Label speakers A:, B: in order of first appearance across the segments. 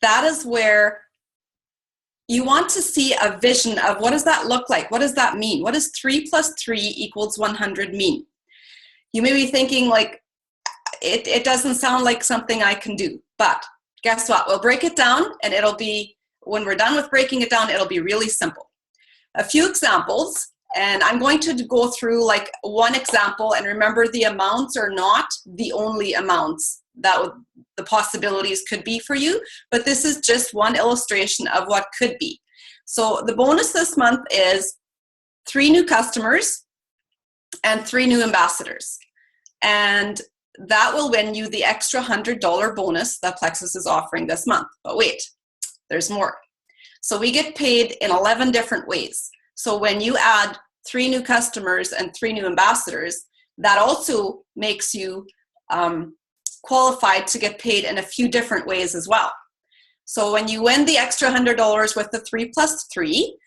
A: that is where you want to see a vision of what does that look like? What does that mean? What does 3 plus 3 equals 100 mean? You may be thinking like, it doesn't sound like something I can do, but guess what? We'll break it down and it'll be, when we're done with breaking it down, it'll be really simple. A few examples, and I'm going to go through like one example, and remember the amounts are not the only amounts that the possibilities could be for you, but this is just one illustration of what could be. So the bonus this month is 3 new customers and 3 new ambassadors. And that will win you the extra $100 bonus that Plexus is offering this month. But wait, there's more. So we get paid in 11 different ways. So when you add 3 new customers and 3 new ambassadors, that also makes you qualified to get paid in a few different ways as well. So when you win the extra $100 with the 3 plus 3,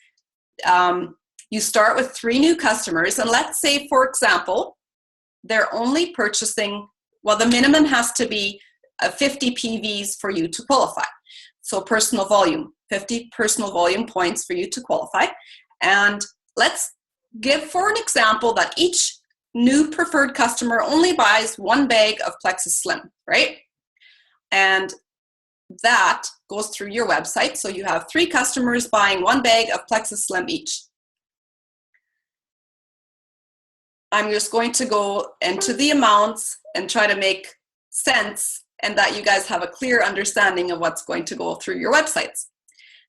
A: you start with 3 new customers, and let's say, for example, they're only purchasing, well, the minimum has to be 50 PVs for you to qualify. So personal volume, 50 personal volume points for you to qualify. And let's give for an example that each new preferred customer only buys 1 bag of Plexus Slim, right? And that goes through your website. So you have 3 customers buying 1 bag of Plexus Slim each. I'm just going to go into the amounts and try to make sense, and that you guys have a clear understanding of what's going to go through your websites.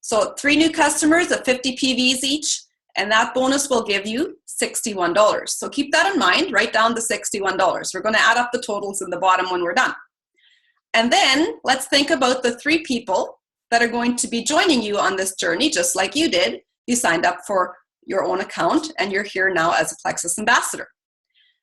A: So 3 new customers at 50 PVs each, and that bonus will give you $61. So keep that in mind, write down the $61. We're going to add up the totals in the bottom when we're done. And then let's think about the 3 people that are going to be joining you on this journey, just like you did. You signed up for your own account and you're here now as a Plexus ambassador.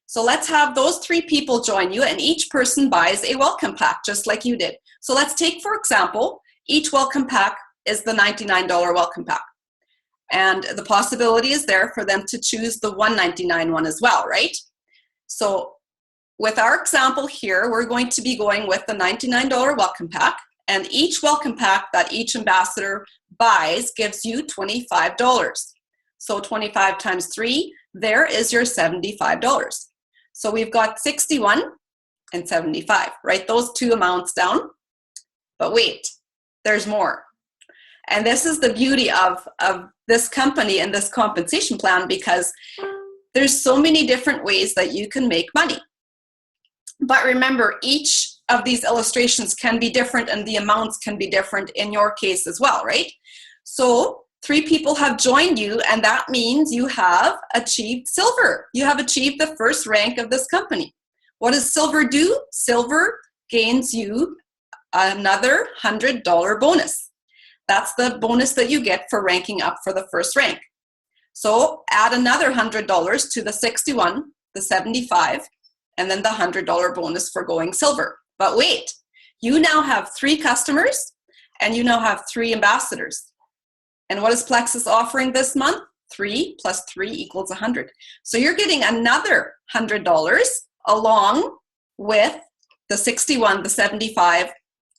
A: So let's have those 3 people join you, and each person buys a welcome pack just like you did. So let's take, for example, each welcome pack is the $99 welcome pack. And the possibility is there for them to choose the $199 one as well, right? So with our example here, we're going to be going with the $99 welcome pack, and each welcome pack that each ambassador buys gives you $25. So 25 times 3, there is your $75. So we've got 61 and 75. Write those 2 amounts down. But wait, there's more. And this is the beauty of this company and this compensation plan, because there's so many different ways that you can make money. But remember, each of these illustrations can be different and the amounts can be different in your case as well, right? So 3 people have joined you, and that means you have achieved silver. You have achieved the first rank of this company. What does silver do? Silver gains you another $100 bonus. That's the bonus that you get for ranking up for the first rank. So add another $100 to the 61, the 75, and then the $100 bonus for going silver. But wait, you now have 3 customers and you now have 3 ambassadors. And what is Plexus offering this month? 3 plus 3 equals 100. So you're getting another $100 along with the 61, the 75,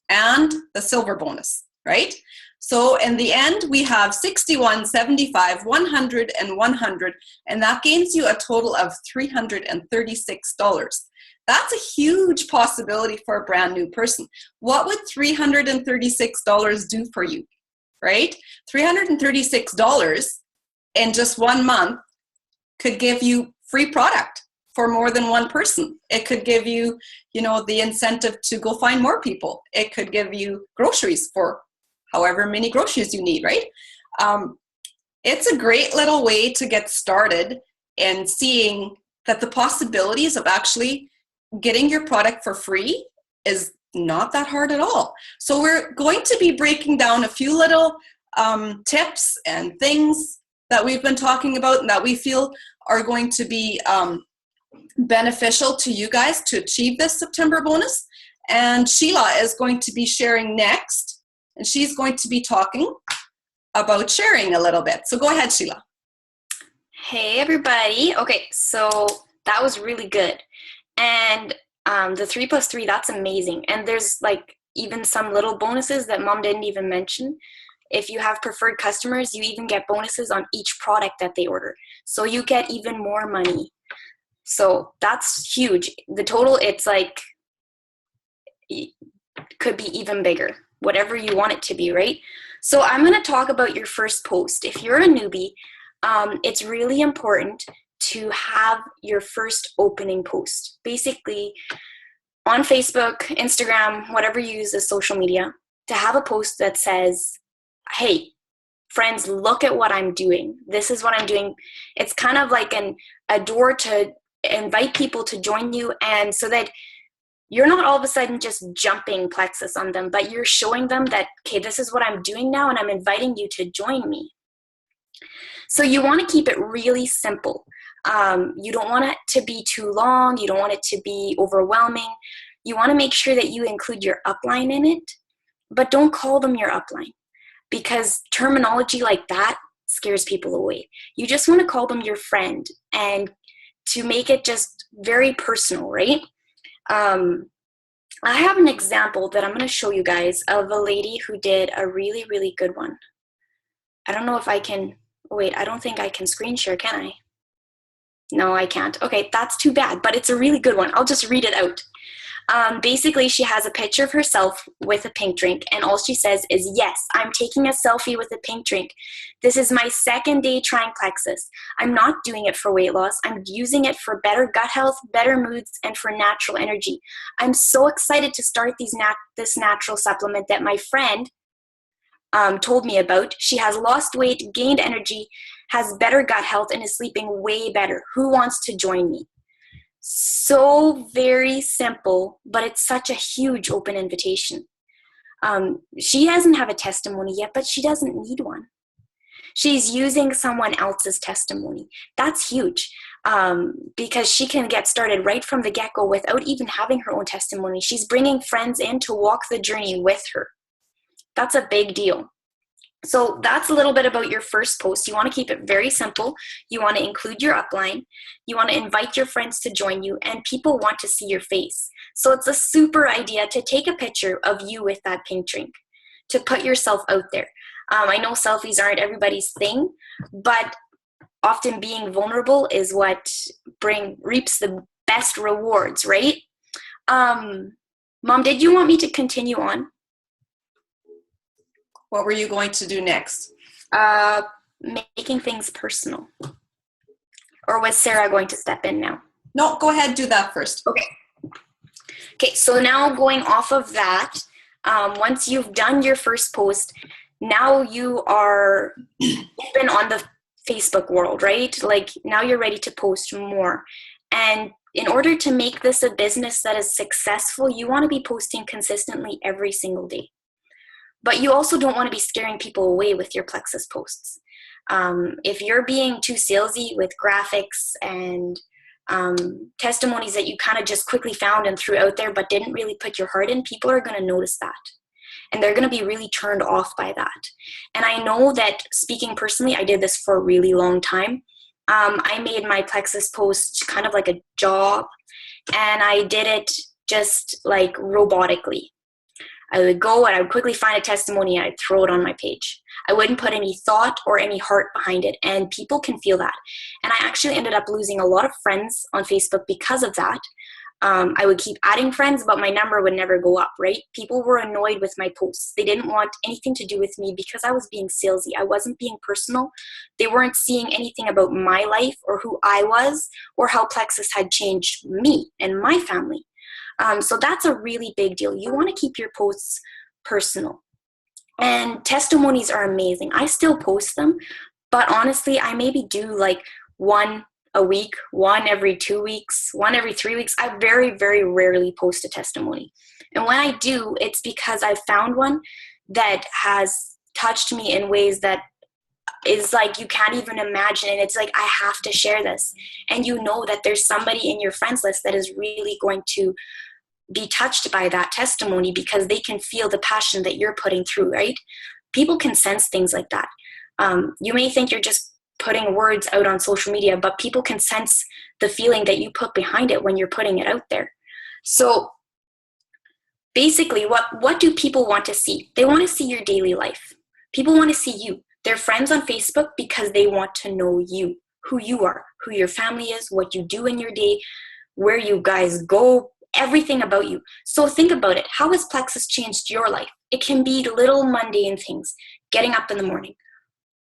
A: and the silver bonus, right? So in the end, we have 61, 75, 100, and 100, and that gains you a total of $336. That's a huge possibility for a brand new person. What would $336 do for you, right? $336 in just 1 month could give you free product for more than one person. It could give you, the incentive to go find more people. It could give you groceries for however many groceries you need, right? It's a great little way to get started and seeing that the possibilities of actually getting your product for free is not that hard at all. So we're going to be breaking down a few little tips and things that we've been talking about and that we feel are going to be beneficial to you guys to achieve this September bonus. And Sheila is going to be sharing next, and she's going to be talking about sharing a little bit. So go ahead, Sheila.
B: Hey, everybody. Okay, so that was really good. And the 3 plus 3, that's amazing. And there's like even some little bonuses that mom didn't even mention. If you have preferred customers, you even get bonuses on each product that they order. So you get even more money. So that's huge. The total, it's like, could be even bigger, whatever you want it to be, right? So I'm going to talk about your first post. If you're a newbie, it's really important to have your first opening post. Basically, on Facebook, Instagram, whatever you use as social media, to have a post that says, hey, friends, look at what I'm doing. This is what I'm doing. It's kind of like a door to invite people to join you, and so that you're not all of a sudden just jumping Plexus on them, but you're showing them that, okay, this is what I'm doing now, and I'm inviting you to join me. So you want to keep it really simple. You don't want it to be too long. You don't want it to be overwhelming. You want to make sure that you include your upline in it, but don't call them your upline, because terminology like that scares people away. You just want to call them your friend, and to make it just very personal, right? I have an example that I'm going to show you guys of a lady who did a really, really good one. I don't know if I can, wait, I don't think I can screen share, can I? No, I can't. Okay, that's too bad, but it's a really good one. I'll just read it out. Basically, she has a picture of herself with a pink drink, and all she says is, yes, I'm taking a selfie with a pink drink. This is my second day trying Plexus. I'm not doing it for weight loss. I'm using it for better gut health, better moods, and for natural energy. I'm so excited to start this natural supplement that my friend told me about. She has lost weight, gained energy, has better gut health, and is sleeping way better. Who wants to join me? So very simple, but it's such a huge open invitation. She doesn't have a testimony yet, but she doesn't need one. She's using someone else's testimony. That's huge, because she can get started right from the get-go without even having her own testimony. She's bringing friends in to walk the journey with her. That's a big deal. So that's a little bit about your first post. You want to keep it very simple. You want to include your upline. You want to invite your friends to join you, and people want to see your face. So it's a super idea to take a picture of you with that pink drink, to put yourself out there. I know selfies aren't everybody's thing, but often being vulnerable is what reaps the best rewards, right? Mom, did you want me to continue on?
A: What were you going to do next?
B: Making things personal. Or was Sarah going to step in now?
A: No, go ahead, do that first.
B: Okay, so now going off of that, once you've done your first post, now you are open on the Facebook world, right? Like now you're ready to post more. And in order to make this a business that is successful, you want to be posting consistently every single day. But you also don't want to be scaring people away with your Plexus posts. If you're being too salesy with graphics and testimonies that you kind of just quickly found and threw out there but didn't really put your heart in, people are going to notice that. And they're going to be really turned off by that. And I know that, speaking personally, I did this for a really long time. I made my Plexus post kind of like a job, and I did it just like robotically. I would go and I would quickly find a testimony and I'd throw it on my page. I wouldn't put any thought or any heart behind it, and people can feel that. And I actually ended up losing a lot of friends on Facebook because of that. I would keep adding friends, but my number would never go up, right? People were annoyed with my posts. They didn't want anything to do with me because I was being salesy. I wasn't being personal. They weren't seeing anything about my life or who I was or how Plexus had changed me and my family. So that's a really big deal. You want to keep your posts personal. And testimonies are amazing. I still post them, but honestly, I maybe do like one a week, one every 2 weeks, one every 3 weeks. I very, very rarely post a testimony. And when I do, it's because I found one that has touched me in ways that is like you can't even imagine. And it's like, I have to share this. And you know that there's somebody in your friends list that is really going to be touched by that testimony because they can feel the passion that you're putting through, right? People can sense things like that. You may think you're just putting words out on social media, but people can sense the feeling that you put behind it when you're putting it out there. So basically, what do people want to see? They want to see your daily life. People want to see you. They're friends on Facebook because they want to know you, who you are, who your family is, what you do in your day, where you guys go, everything about you. So think about it. How has Plexus changed your life? It can be little mundane things. Getting up in the morning.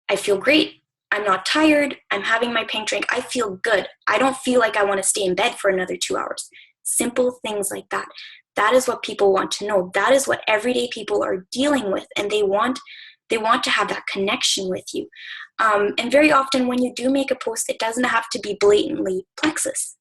B: I feel great. I'm not tired. I'm having my pink drink. I feel good. I don't feel like I want to stay in bed for another 2 hours. Simple things like that. That is what people want to know. That is what everyday people are dealing with, and they want to have that connection with you. And very often when you do make a post, it doesn't have to be blatantly Plexus.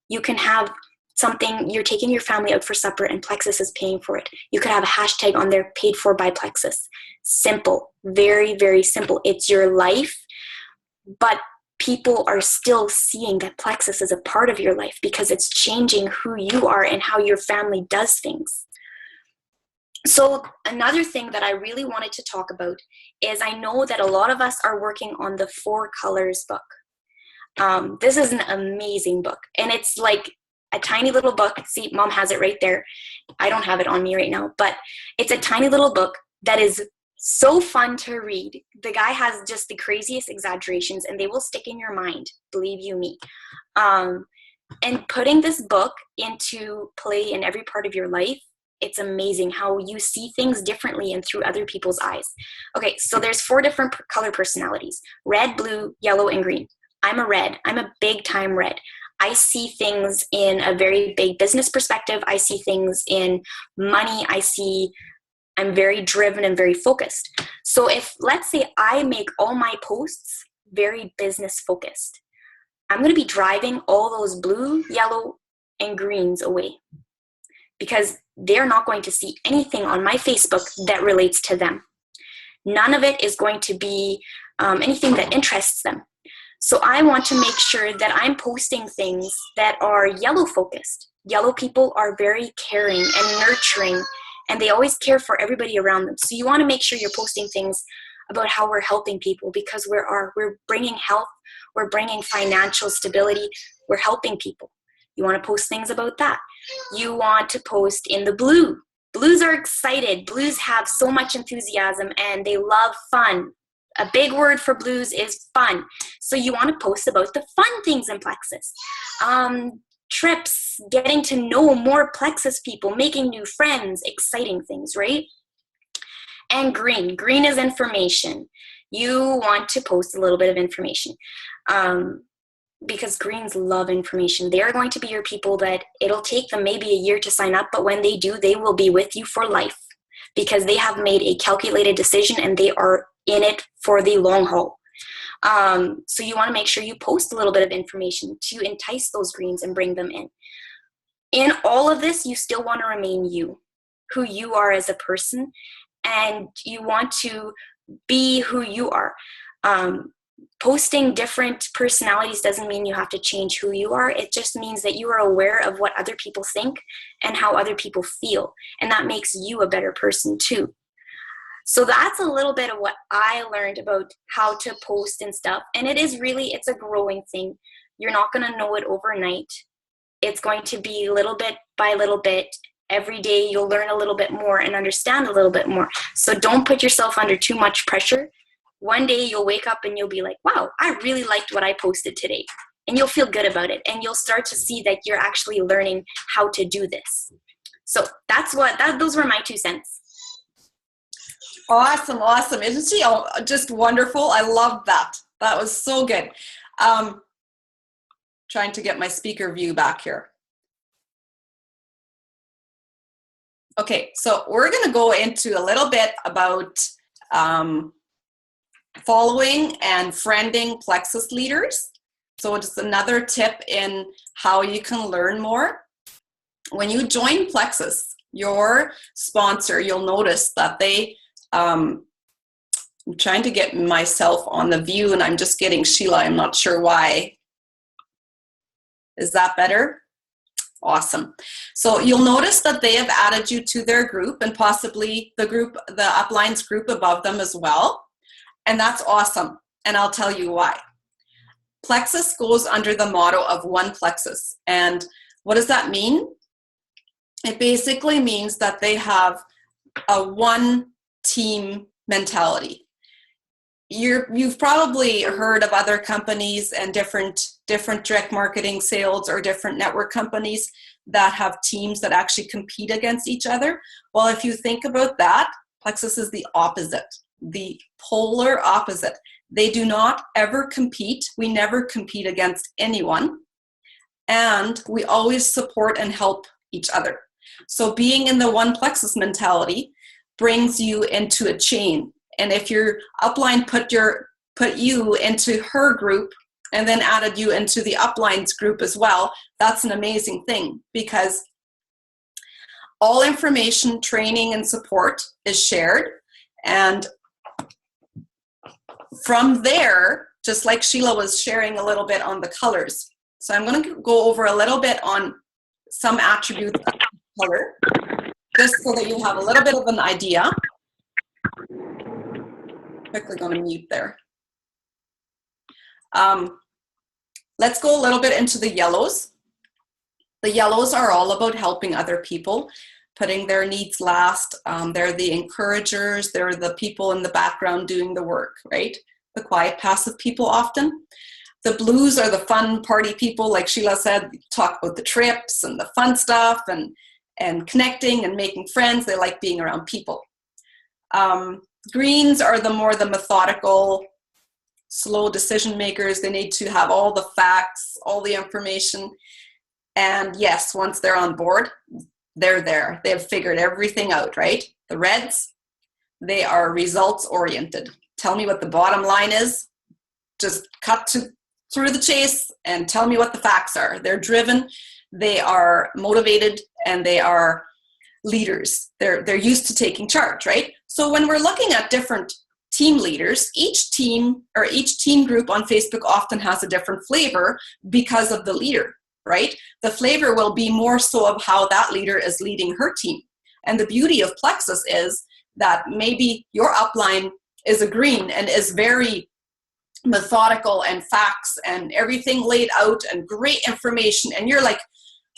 B: You can have something, you're taking your family out for supper and Plexus is paying for it. You could have a hashtag on there, paid for by Plexus. Simple, very, very simple. It's your life, but people are still seeing that Plexus is a part of your life because it's changing who you are and how your family does things. So another thing that I really wanted to talk about is I know that a lot of us are working on the 4 Colors book. This is an amazing book, and it's like a tiny little book. See, Mom has it right there. I don't have it on me right now, but it's a tiny little book that is so fun to read. The guy has just the craziest exaggerations, and they will stick in your mind, believe you me. And putting this book into play in every part of your life, it's amazing how you see things differently and through other people's eyes. Okay, so there's 4 different color personalities: red, blue, yellow, and green. I'm a red. I'm a big time red. I see things in a very big business perspective. I see things in money. I'm very driven and very focused. So if, let's say, I make all my posts very business focused, I'm going to be driving all those blue, yellow, and greens away because they're not going to see anything on my Facebook that relates to them. None of it is going to be anything that interests them. So I want to make sure that I'm posting things that are yellow focused. Yellow people are very caring and nurturing, and they always care for everybody around them. So you want to make sure you're posting things about how we're helping people, because we're bringing health, we're bringing financial stability, we're helping people. You want to post things about that. You want to post in the blue. Blues are excited. Blues have so much enthusiasm and they love fun. A big word for blues is fun. So you want to post about the fun things in Plexus. Trips, getting to know more Plexus people, making new friends, exciting things, right? And green. Green is information. You want to post a little bit of information. Because greens love information. They are going to be your people that it'll take them maybe a year to sign up, but when they do, they will be with you for life because they have made a calculated decision and they are in it for the long haul. So you want to make sure you post a little bit of information to entice those greens and bring them in. In all of this, you still want to remain you, who you are as a person, and you want to be who you are. Posting different personalities doesn't mean you have to change who you are. It just means that you are aware of what other people think and how other people feel. And that makes you a better person too. So that's a little bit of what I learned about how to post and stuff. And it's a growing thing. You're not going to know it overnight. It's going to be little bit by little bit. Every day you'll learn a little bit more and understand a little bit more. So don't put yourself under too much pressure. One day you'll wake up and you'll be like, wow, I really liked what I posted today. And you'll feel good about it. And you'll start to see that you're actually learning how to do this. So those were my 2 cents.
A: Awesome. Isn't she just wonderful? I love that. That was so good. Trying to get my speaker view back here. Okay, so we're going to go into a little bit about following and friending Plexus leaders. So just another tip in how you can learn more. When you join Plexus, your sponsor, you'll notice that they, I'm trying to get myself on the view and I'm just getting Sheila. I'm not sure why. Is that better? Awesome. So you'll notice that they have added you to their group and possibly the Uplines group above them as well. And that's awesome. And I'll tell you why. Plexus goes under the motto of One Plexus. And what does that mean? It basically means that they have a one team mentality. You've probably heard of other companies and different direct marketing sales or different network companies that have teams that actually compete against each other. Well, if you think about that, Plexus is the opposite, the polar opposite. They do not ever compete. We never compete against anyone. And we always support and help each other. So being in the one Plexus mentality brings you into a chain. And if your upline put you into her group and then added you into the upline's group as well, that's an amazing thing, because all information, training, and support is shared. And from there, just like Sheila was sharing a little bit on the colors. So I'm going to go over a little bit on some attributes of color, just so that you have a little bit of an idea. Quickly going to mute there. Let's go a little bit into the yellows. The yellows are all about helping other people, putting their needs last. They're the encouragers. They're the people in the background doing the work, right? The quiet, passive people often. The blues are the fun party people, like Sheila said, talk about the trips and the fun stuff and connecting and making friends. They like being around people. Greens are the methodical, slow decision makers. They need to have all the facts, all the information. And yes, once they're on board, they're there. They have figured everything out, right? The reds, they are results oriented. Tell me what the bottom line is. Just cut through the chase and tell me what the facts are. They're driven, they are motivated, and they are leaders. They're used to taking charge, right? So when we're looking at different team leaders, each team or each team group on Facebook often has a different flavor because of the leader, right? The flavor will be more so of how that leader is leading her team. And the beauty of Plexus is that maybe your upline is a green and is very methodical and facts and everything laid out and great information, and you're like,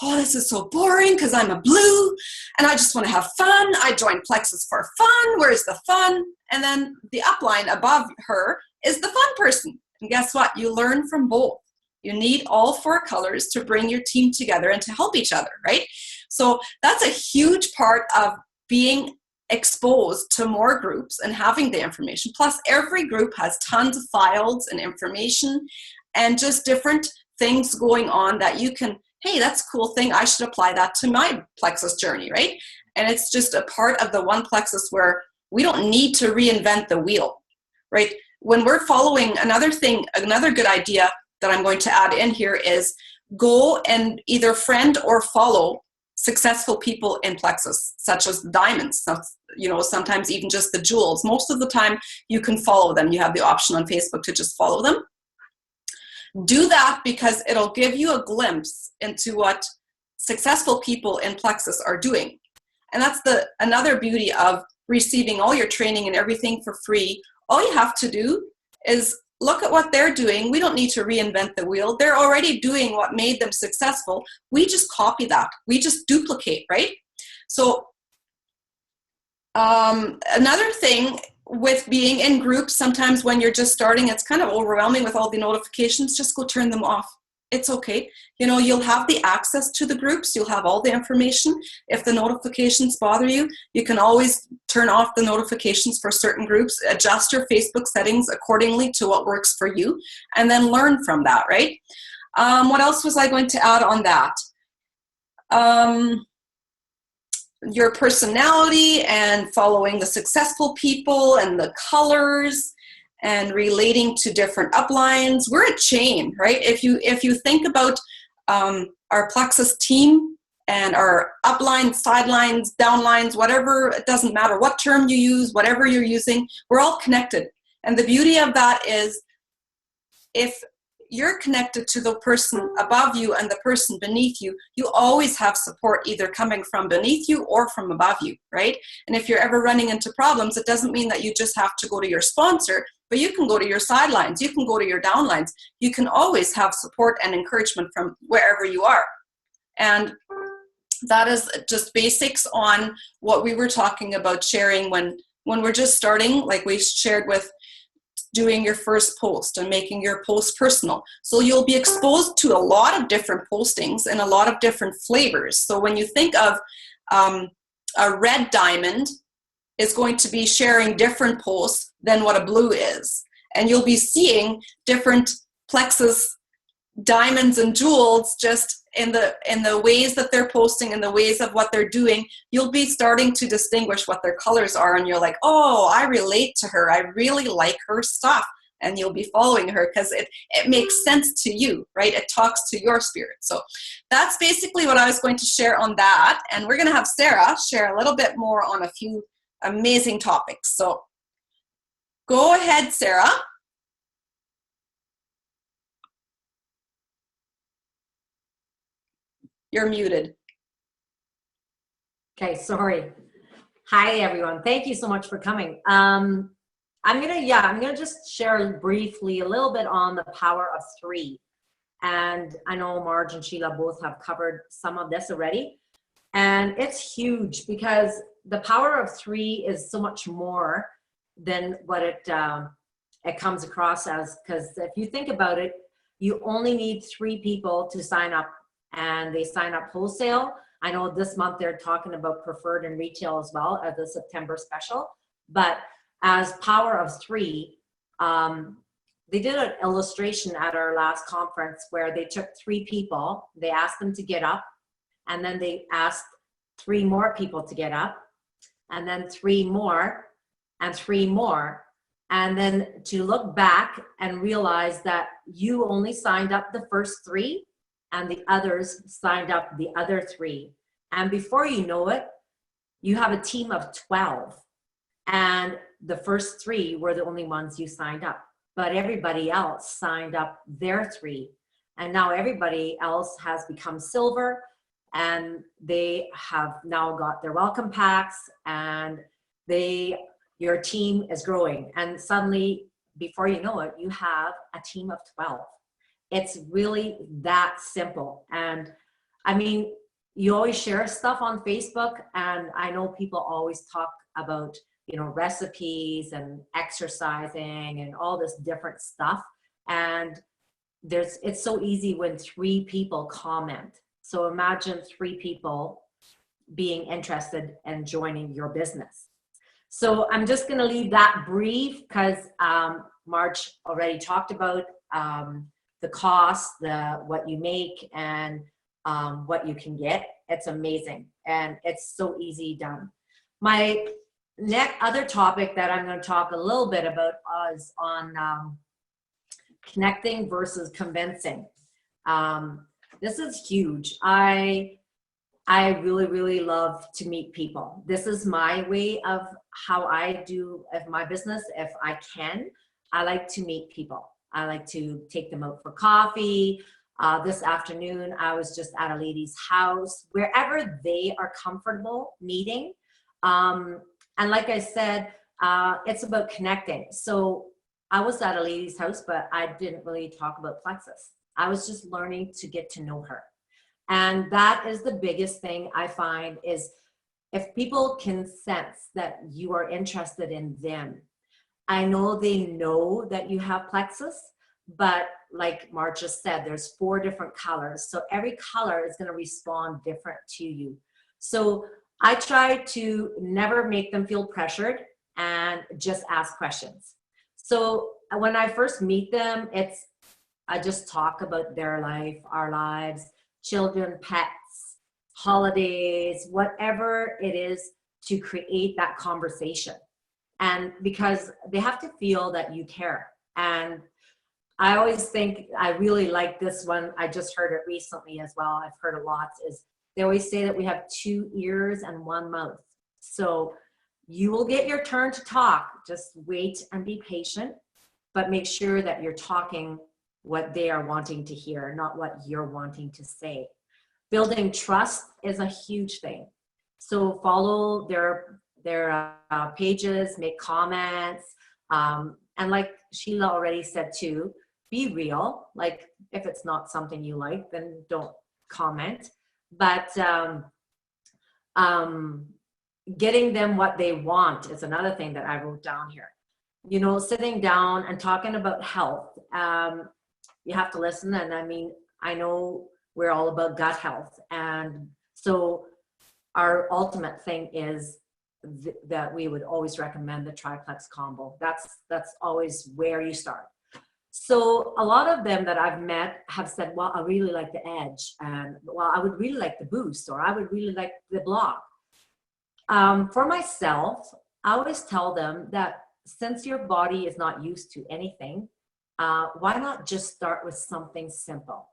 A: oh, this is so boring because I'm a blue and I just want to have fun. I joined Plexus for fun. Where's the fun? And then the upline above her is the fun person. And guess what? You learn from both. You need all four colors to bring your team together and to help each other, right? So that's a huge part of being exposed to more groups and having the information. Plus, every group has tons of files and information and just different things going on that you can, hey, that's a cool thing. I should apply that to my Plexus journey, right? And it's just a part of the one Plexus where we don't need to reinvent the wheel, right? When we're following another thing, another good idea that I'm going to add in here is go and either friend or follow successful people in Plexus, such as diamonds, you know, sometimes even just the jewels. Most of the time you can follow them. You have the option on Facebook to just follow them. Do that because it'll give you a glimpse into what successful people in Plexus are doing. And that's another beauty of receiving all your training and everything for free. All you have to do is look at what they're doing. We don't need to reinvent the wheel. They're already doing what made them successful. We just copy that. We just duplicate, right? So another thing with being in groups, sometimes when you're just starting, it's kind of overwhelming with all the notifications. Just go turn them off. It's okay. You know, you'll have the access to the groups. You'll have all the information. If the notifications bother you, you can always turn off the notifications for certain groups, adjust your Facebook settings accordingly to what works for you, and then learn from that, right? What else was I going to add on that? Your personality and following the successful people and the colors and relating to different uplines. We're a chain, right? If you think about our Plexus team and our uplines, sidelines, downlines, whatever, it doesn't matter what term you use, whatever you're using, we're all connected. And the beauty of that is if you're connected to the person above you and the person beneath you, you always have support either coming from beneath you or from above you, right? And if you're ever running into problems, it doesn't mean that you just have to go to your sponsor, but you can go to your sidelines, you can go to your downlines. You can always have support and encouragement from wherever you are. And that is just basics on what we were talking about sharing when we're just starting, like we shared with doing your first post and making your post personal. So you'll be exposed to a lot of different postings and a lot of different flavors. So when you think of a red diamond is going to be sharing different posts than what a blue is. And you'll be seeing different plexus diamonds and jewels just in the ways that they're posting and the ways of what they're doing. You'll be starting to distinguish what their colors are, and you're like, oh, I relate to her, I really like her stuff. And you'll be following her because it makes sense to you, right? It talks to your spirit. So that's basically what I was going to share on that. And we're going to have Sarah share a little bit more on a few amazing topics. So go ahead, Sarah. You're muted.
C: Okay, sorry. Hi, everyone. Thank you so much for coming. I'm gonna just share briefly a little bit on the power of three. And I know Marge and Sheila both have covered some of this already. And it's huge because the power of three is so much more than what it comes across as. Because if you think about it, you only need 3 people to sign up, and they sign up wholesale. I know this month they're talking about preferred and retail as well at the September special. But as power of 3, they did an illustration at our last conference where they took 3 people, they asked them to get up, and then they asked 3 more people to get up, and then 3 more, and 3 more, and then to look back and realize that you only signed up the first 3, and the others signed up the other 3. And before you know it, you have a team of 12. And the first 3 were the only ones you signed up. But everybody else signed up their 3. And now everybody else has become silver, and they have now got their welcome packs, and your team is growing. And suddenly, before you know it, you have a team of 12. It's really that simple. And I mean, you always share stuff on Facebook, and I know people always talk about, you know, recipes and exercising and all this different stuff. And it's so easy when 3 people comment. So imagine 3 people being interested in joining your business. So I'm just going to leave that brief because Marge already talked about the cost, what you make, and what you can get. It's amazing, and it's so easy done. My other topic that I'm going to talk a little bit about is on connecting versus convincing. This is huge. I really love to meet people. This is my way of how I do my business. If I can, I like to meet people. I like to take them out for coffee. This afternoon, I was just at a lady's house, wherever they are comfortable meeting. And like I said, it's about connecting. So I was at a lady's house, but I didn't really talk about plexus. I was just learning to get to know her. And that is the biggest thing I find is if people can sense that you are interested in them. I know they know that you have plexus, but like Marge just said, there's 4 different colors. So every color is going to respond different to you. So I try to never make them feel pressured and just ask questions. So when I first meet them, I just talk about their life, our lives, children, pets, holidays, whatever it is to create that conversation. And because they have to feel that you care. And I always think, I really like this one. I just heard it recently as well. I've heard it lots, is they always say that we have 2 ears and 1 mouth. So you will get your turn to talk. Just wait and be patient, but make sure that you're talking what they are wanting to hear, not what you're wanting to say. Building trust is a huge thing. So follow their pages, make comments, and like Sheila already said too, be real. Like if it's not something you like, then don't comment. But Getting them what they want is another thing that I wrote down here. You know, sitting down and talking about health. You have to listen. And I mean, I know we're all about gut health. And so our ultimate thing is that we would always recommend the triplex combo. That's always where you start. So a lot of them that I've met have said, well, I really like the edge, and well, I would really like the boost, or I would really like the block. For myself, I always tell them that since your body is not used to anything, why not just start with something simple?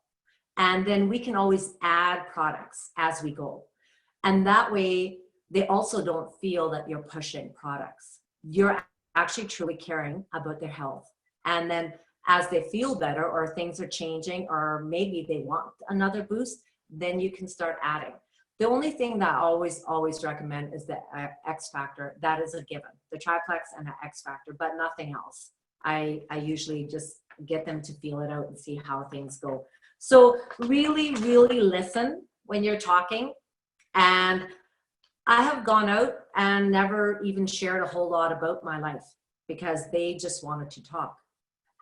C: And then we can always add products as we go. And that way, they also don't feel that you're pushing products. You're actually truly caring about their health. And then as they feel better, or things are changing, or maybe they want another boost, then you can start adding. The only thing that I always recommend is the X Factor. That is a given, the triplex and the X Factor, but nothing else. I usually just get them to feel it out and see how things go. So really, really listen when you're talking. And I have gone out and never even shared a whole lot about my life because they just wanted to talk.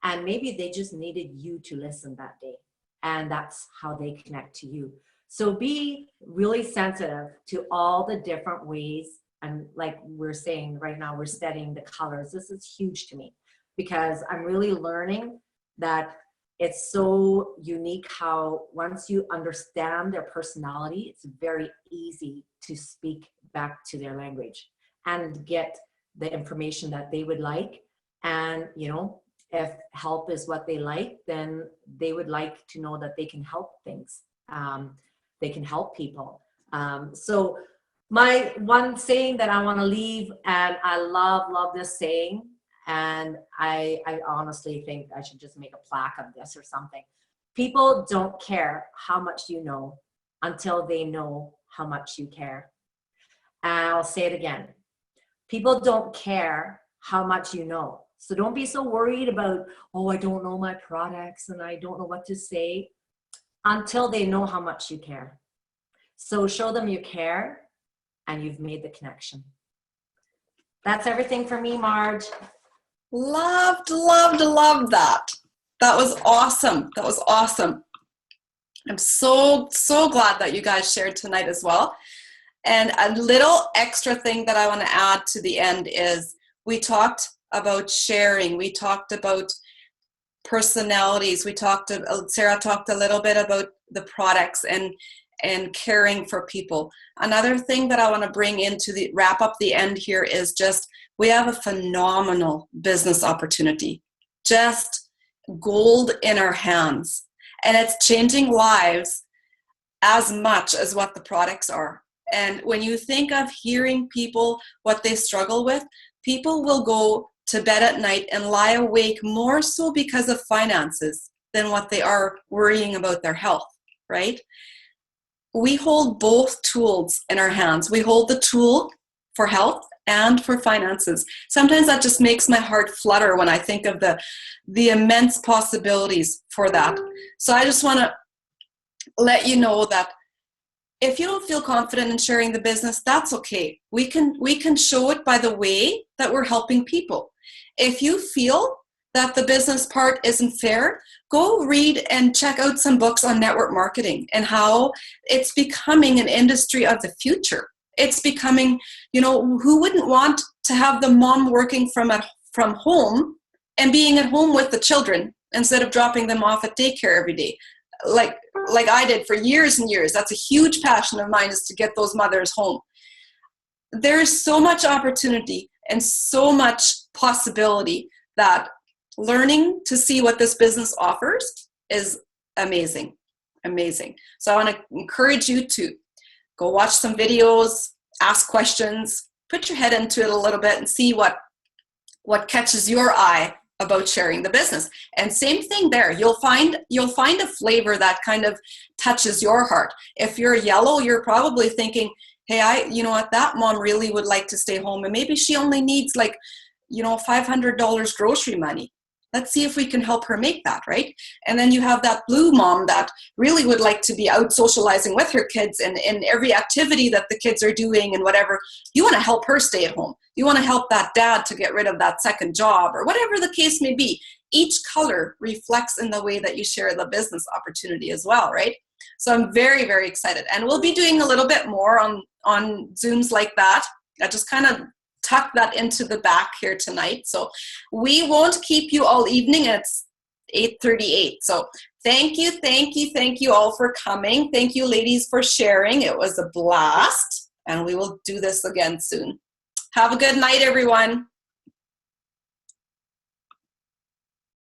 C: And maybe they just needed you to listen that day. And that's how they connect to you. So be really sensitive to all the different ways. And like we're saying right now, we're studying the colors. This is huge to me because I'm really learning that it's so unique how once you understand their personality, it's very easy to speak back to their language and get the information that they would like. And, you know, if help is what they like, then they would like to know that they can help things. They can help people. So my one saying that I want to leave, and I love this saying, and I honestly think I should just make a plaque of this or something. People don't care how much you know until they know how much you care. And I'll say it again. People don't care how much you know. So don't be so worried about, oh, I don't know my products and I don't know what to say, until they know how much you care. So show them you care and you've made the connection. That's everything for me, Marge.
A: Loved that. That was awesome. That was awesome. I'm so glad that you guys shared tonight as well. And a little extra thing that I want to add to the end is we talked about sharing. We talked about personalities. Sarah talked a little bit about the products and caring for people. Another thing that I want to bring into the wrap up the end here is just we have a phenomenal business opportunity, just gold in our hands, and it's changing lives as much as what the products are. And when you think of hearing people what they struggle with, people will go to bed at night and lie awake more so because of finances than what they are worrying about their health, right? We hold both tools in our hands. We hold the tool for health and for finances. Sometimes that just makes my heart flutter when I think of the immense possibilities for that. So I just want to let you know that if you don't feel confident in sharing the business, that's okay. We can show it by the way that we're helping people. If you feel that the business part isn't fair, go read and check out some books on network marketing and how it's becoming an industry of the future. It's becoming, who wouldn't want to have the mom working from home and being at home with the children instead of dropping them off at daycare every day? Like I did for years and years. That's a huge passion of mine, is to get those mothers home. There's so much opportunity and so much possibility that learning to see what this business offers is amazing. So I want to encourage you to go watch some videos, ask questions, put your head into it a little bit and see what catches your eye about sharing the business. And same thing there. You'll find a flavor that kind of touches your heart. If you're yellow, you're probably thinking, hey, you know what, that mom really would like to stay home, and maybe she only needs $500 grocery money. Let's see if we can help her make that, right? And then you have that blue mom that really would like to be out socializing with her kids and in every activity that the kids are doing and whatever. You want to help her stay at home. You want to help that dad to get rid of that second job or whatever the case may be. Each color reflects in the way that you share the business opportunity as well, right? So I'm very, very excited. And we'll be doing a little bit more on Zooms like that. I just kind of tuck that into the back here tonight. So we won't keep you all evening. It's 8:38. So thank you all for coming. Thank you, ladies, for sharing. It was a blast. And we will do this again soon. Have a good night, everyone.